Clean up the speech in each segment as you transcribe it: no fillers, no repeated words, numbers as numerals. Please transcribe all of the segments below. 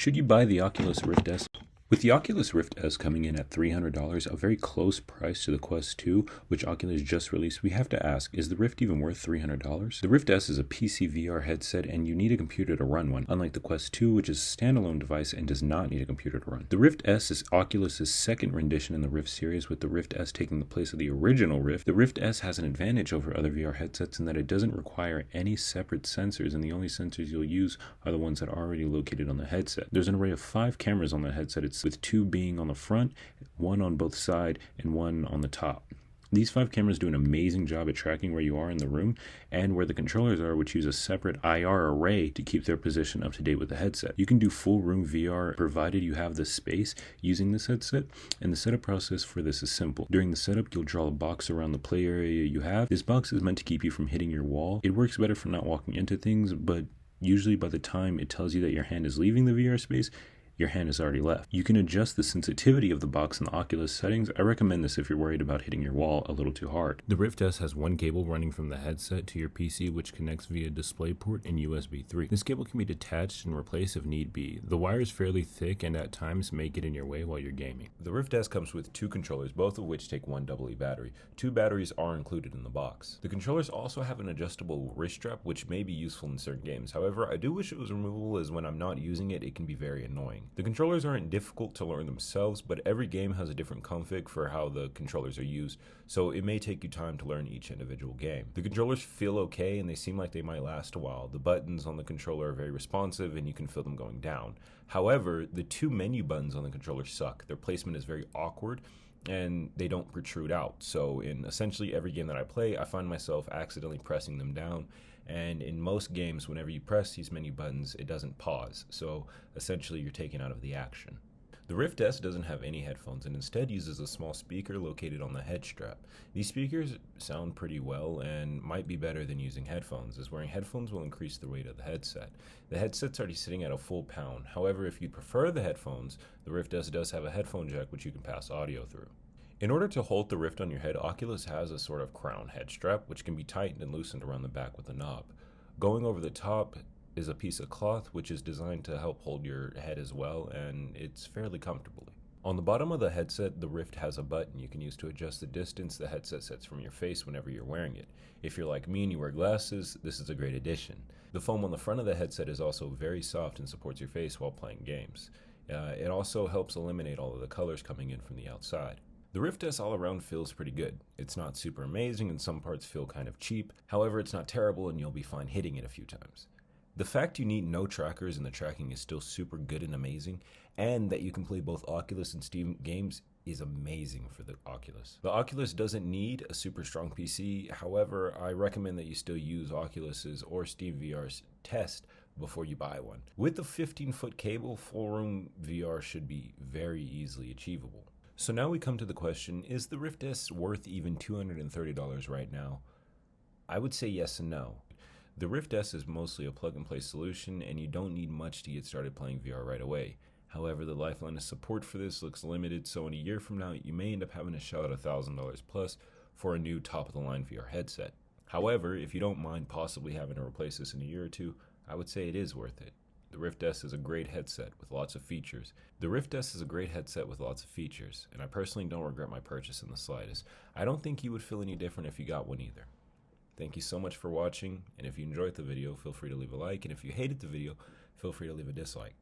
Should you buy the Oculus Rift S? With the Oculus Rift S coming in at $300, a very close price to the Quest 2, which Oculus just released, we have to ask, is the Rift even worth $300? The Rift S is a PC VR headset and you need a computer to run one, unlike the Quest 2, which is a standalone device and does not need a computer to run. The Rift S is Oculus's second rendition in the Rift series, with the Rift S taking the place of the original Rift. The Rift S has an advantage over other VR headsets in that it doesn't require any separate sensors, and the only sensors you'll use are the ones that are already located on the headset. There's an array of 5 cameras on the headset, with 2 being on the front, 1 on both sides, and 1 on the top. These 5 cameras do an amazing job at tracking where you are in the room and where the controllers are, which use a separate IR array to keep their position up to date with the headset. You can do full room VR provided you have the space using this headset, and the setup process for this is simple. During the setup, you'll draw a box around the play area you have. This box is meant to keep you from hitting your wall. It works better for not walking into things, but usually by the time it tells you that your hand is leaving the VR space, your hand is already left. You can adjust the sensitivity of the box in the Oculus settings. I recommend this if you're worried about hitting your wall a little too hard. The Rift S has one cable running from the headset to your PC, which connects via DisplayPort and USB 3. This cable can be detached and replaced if need be. The wire is fairly thick and at times may get in your way while you're gaming. The Rift S comes with 2 controllers, both of which take 1 AA battery. 2 batteries are included in the box. The controllers also have an adjustable wrist strap, which may be useful in certain games. However, I do wish it was removable, as when I'm not using it, it can be very annoying. The controllers aren't difficult to learn themselves, but every game has a different config for how the controllers are used, so it may take you time to learn each individual game. The controllers feel okay and they seem like they might last a while. The buttons on the controller are very responsive and you can feel them going down. However, the 2 menu buttons on the controller suck. Their placement is very awkward and they don't protrude out. So in essentially every game that I play, I find myself accidentally pressing them down. And in most games, whenever you press these menu buttons, it doesn't pause. So essentially you're taken out of the action. The Rift S doesn't have any headphones and instead uses a small speaker located on the head strap. These speakers sound pretty well and might be better than using headphones, as wearing headphones will increase the weight of the headset. The headset's already sitting at a full pound. However, if you prefer the headphones, the Rift S does have a headphone jack which you can pass audio through. In order to hold the Rift on your head, Oculus has a sort of crown head strap which can be tightened and loosened around the back with a knob. Going over the top is a piece of cloth which is designed to help hold your head as well, and it's fairly comfortable. On the bottom of the headset, the Rift has a button you can use to adjust the distance the headset sets from your face whenever you're wearing it. If you're like me and you wear glasses, this is a great addition. The foam on the front of the headset is also very soft and supports your face while playing games. It also helps eliminate all of the colors coming in from the outside. The Rift S all around feels pretty good. It's not super amazing and some parts feel kind of cheap. However, it's not terrible and you'll be fine hitting it a few times. The fact you need no trackers and the tracking is still super good and amazing, and that you can play both Oculus and Steam games is amazing for the Oculus. The Oculus doesn't need a super strong PC. However, I recommend that you still use Oculus's or Steam VR's test before you buy one. With the 15-foot cable, full room VR should be very easily achievable. So now we come to the question, is the Rift S worth even $230 right now? I would say yes and no. The Rift S is mostly a plug-and-play solution and you don't need much to get started playing VR right away. However, the lifeline of support for this looks limited, so in a year from now you may end up having to shell out $1,000 plus for a new top-of-the-line VR headset. However, if you don't mind possibly having to replace this in a year or two, I would say it is worth it. The Rift S is a great headset with lots of features. And I personally don't regret my purchase in the slightest. I don't think you would feel any different if you got one either. Thank you so much for watching, and if you enjoyed the video, feel free to leave a like, and if you hated the video, feel free to leave a dislike.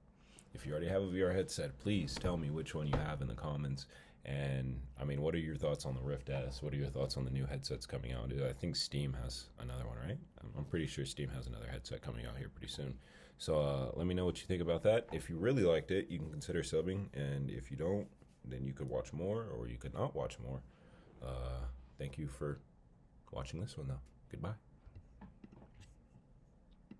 If you already have a VR headset, please tell me which one you have in the comments. And I mean, what are your thoughts on the Rift S? What are your thoughts on the new headsets coming out? I think Steam has another one, right? I'm pretty sure Steam has another headset coming out here pretty soon. So let me know what you think about that. If you really liked it, you can consider subbing, and if you don't, then you could watch more, or you could not watch more. Thank you for watching this one, though. Goodbye.